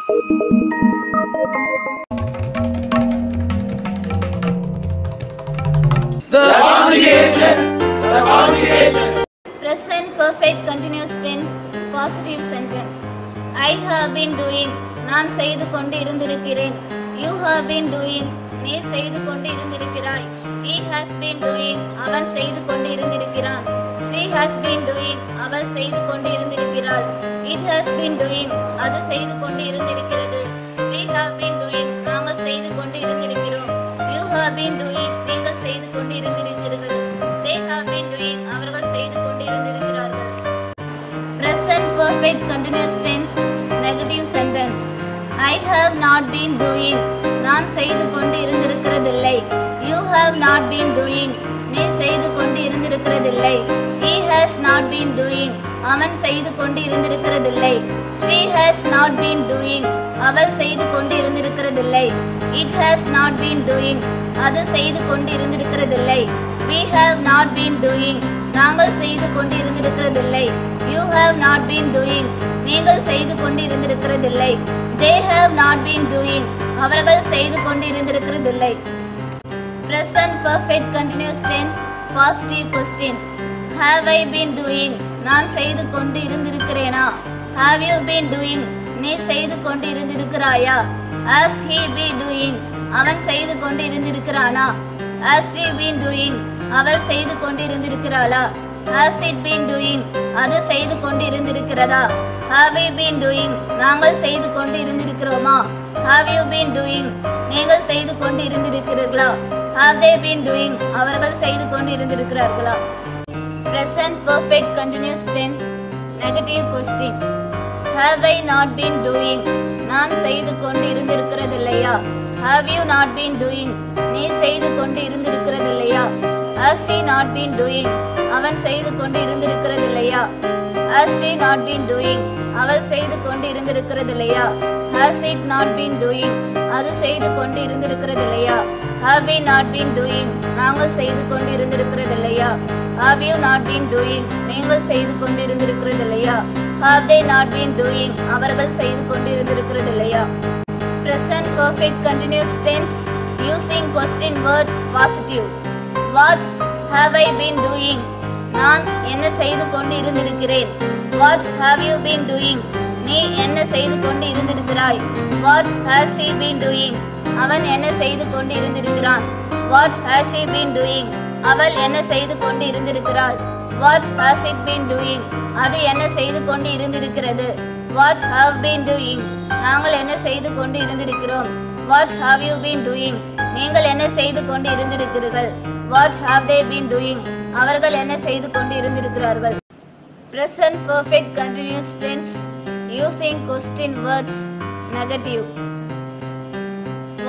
The conjugations. Present perfect continuous tense positive sentence. I have been doing. நான் செய்து கொண்டு இருந்திருக்கிறேன். You have been doing. நீ செய்து கொண்டு இருந்திருக்கிறாய். He has been doing. அவன் செய்து கொண்டு இருந்திருக்கிறான். She has been doing. அவள் செய்து கொண்டு இருந்திருக்கிறாள். It has been doing. அது செய்து கொண்டு இருந்திருக்கிறது. We have been doing. நாங்கள் செய்து கொண்டு இருந்திருக்கிறோம். You have been doing. நீங்கள் செய்து கொண்டு இருந்திருக்கிறீர்கள். They have been doing. அவர்கள் செய்து கொண்டு இருந்திருக்கிறார்கள். Present perfect continuous tense negative sentence. I have not been doing. நான் செய்து கொண்டு இருந்திருக்கிறதில்லை. You have not been doing. நீ செய்து கொண்டு இருந்திருக்கிறதில்லை. He has not been doing. அவன் செய்து கொண்டு இருந்திருக்கிறதில்லை. She has not been doing. அவள் செய்து கொண்டு இருந்திருக்கிறதில்லை. It has not been doing. அது செய்து கொண்டு இருந்திருக்கிறதில்லை. We have not been doing. நாங்கள் செய்து கொண்டு இருந்திருக்கிறதில்லை. You have not been doing. நீங்கள் செய்து கொண்டு இருந்திருக்கிறதில்லை. They have not been doing. அவர்கள் செய்து கொண்டு இருந்திருக்கிறதில்லை. Present perfect continuous tense positive question. Have I been doing? நான் செய்து கொண்டு இருந்திருக்கிறேனா? Have you been doing? நீ செய்து கொண்டு இருந்திருக்கிறாயா? Has he been doing? அவன் செய்து கொண்டு இருந்திருக்கிறானா? Has she been doing? அவள் செய்து கொண்டு இருந்திருக்கிறாளா? Has it been doing? அது செய்து கொண்டு இருந்திருக்கிறதா? Have we been doing? நாங்கள் செய்து கொண்டு இருந்திருக்கிறோமா? Have you been doing? நீங்கள் செய்து கொண்டு இருந்திருக்கிறீர்களா? Have they been doing? அவர்கள் செய்து கொண்டு இருந்திருக்கிறார்களா? Present perfect continuous tense negative question. Have I not been doing? நான் செய்து கொண்டு இருந்திருக்கிறதில்லையா? Have you not been doing? நீ செய்து கொண்டு இருந்திருக்கிறதில்லையா? Has he not been doing? அவன் செய்து கொண்டு இருந்திருக்கிறதில்லையா? Has she not been doing? அவள் செய்து கொண்டு இருந்திருக்கிறதில்லையா? Has it not been doing? அது செய்து கொண்டு இருந்திருக்கிறதில்லையா? Have we not been doing? நாங்கள் செய்து கொண்டு இருந்திருக்கிறதில்லையா? Have you not been doing? நீங்கள் செய்து கொண்டு இருந்திருக்கிறதில்லையா? Have they not been doing? அவர்கள் செய்து கொண்டு இருந்திருக்கிறதில்லையா? Present perfect continuous tense using question word positive. What have I been doing? நான் என்ன செய்து கொண்டு இருந்திருக்கிறேன். What have you been doing? நீ என்ன செய்து கொண்டு இருந்திருக்கிறாய். What has he been doing? அவன் என்ன செய்து கொண்டு இருந்திருக்கிறான். What has she been doing? அவள் என்ன செய்து கொண்டு இருந்திருக்கிறாள். What has it been doing? அது என்ன செய்து கொண்டு இருந்திருக்கிறது. What have been doing? நாங்கள் என்ன செய்து கொண்டு இருந்திருக்கிறோம். What have you been doing? நீங்கள் என்ன செய்து கொண்டு இருந்திருக்கிறீர்கள். What have they been doing? அவர்கள் என்ன செய்து கொண்டு இருந்திருக்கிறார்கள். Present perfect continuous tense using question words negative.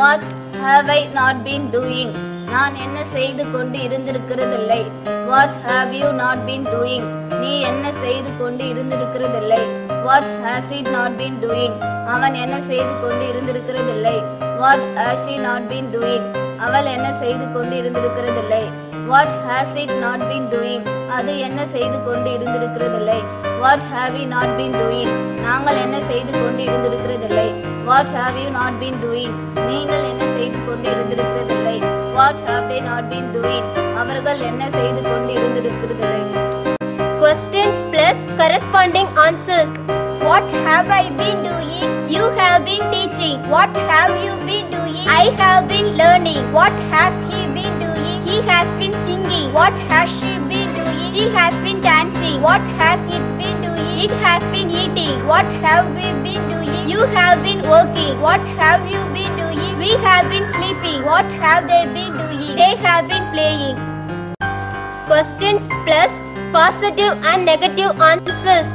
What have I not been doing? நான் என்ன செய்து கொண்டு இருந்திருக்கிறதில்லை. What have you not been doing? நீ என்ன செய்து கொண்டு இருந்திருக்கிறதில்லை. What has it not been doing? அவன் என்ன செய்து கொண்டு இருந்திருக்கிறதில்லை. What has she not been doing? அவள் என்ன செய்து கொண்டு இருந்திருக்கிறதில்லை. What has it not been doing? அது என்ன செய்து கொண்டு இருந்திருக்கிறதில்லை. What have we not been doing? நாங்கள் என்ன செய்து கொண்டு இருந்திருக்கிறதில்லை. What have you not been doing? நீங்கள் என்ன செய்து கொண்டு இருந்திருக்கிறதில்லை. What have they not been doing? அவர்கள் என்ன செய்து கொண்டு இருந்திருக்கிறதில்லை. Questions plus corresponding answers. What have I been doing? You have been teaching. What have you been doing? I have been learning. What has he been doing? He has been singing. What has she been doing? She has been dancing. What has it been doing? It has been eating. What have we been doing? You have been working. What have you been doing? We have been sleeping. What have they been doing? They have been playing. Questions plus positive and negative answers.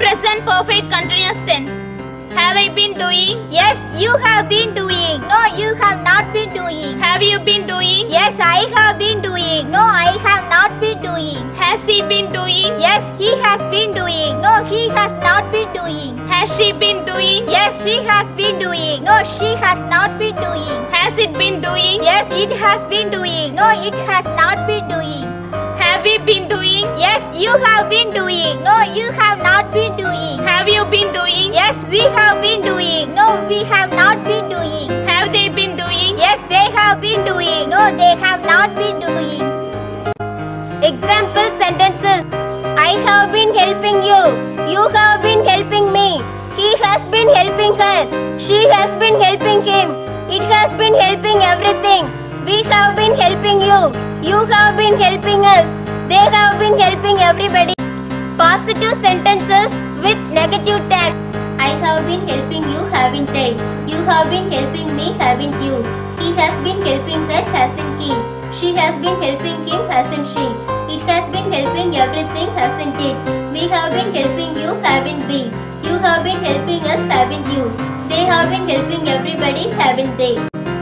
Present perfect continuous tense. Have I been doing? Yes, you have been doing. No, you have not been doing. Have you been doing? Yes, I have been doing. No, I have not been doing. Has he been doing? Yes, he has been doing. No, he has not been doing. Has she been doing? Yes, she has been doing. No, she has not been doing. Has it been doing? Yes, it has been doing. No, it has not been doing. Have we been doing? Yes, you have been doing. No, you have not been doing. Have you been doing? Yes, we have been doing. No, we have not been doing. Have they been doing? Yes, they have been doing. No, they have not been doing. Example sentences. I have been helping you. You have been helping me. He has been helping her. She has been helping him. It has been helping everything. We have been helping you. You have been helping us. They have been helping everybody. Positive sentences with negative tag. I have been helping you, haven't I? You have been helping me, haven't you? He has been helping her, hasn't he? She has been helping him, hasn't she? It has been helping everything, hasn't it? We have been helping you, haven't we? You have been helping us, haven't you? They have been helping everybody, haven't they?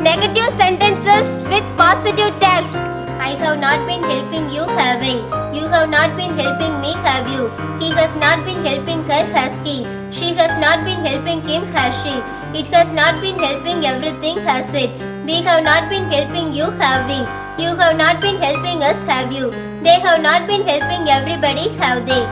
Negative sentences with positive tags. I have not been helping you, have I? You have not been helping me, have you? He has not been helping her, has he? She has not been helping him, has she? It has not been helping everything, has it? We have not been helping you, have we? You have not been helping us, have you? They have not been helping everybody, have they?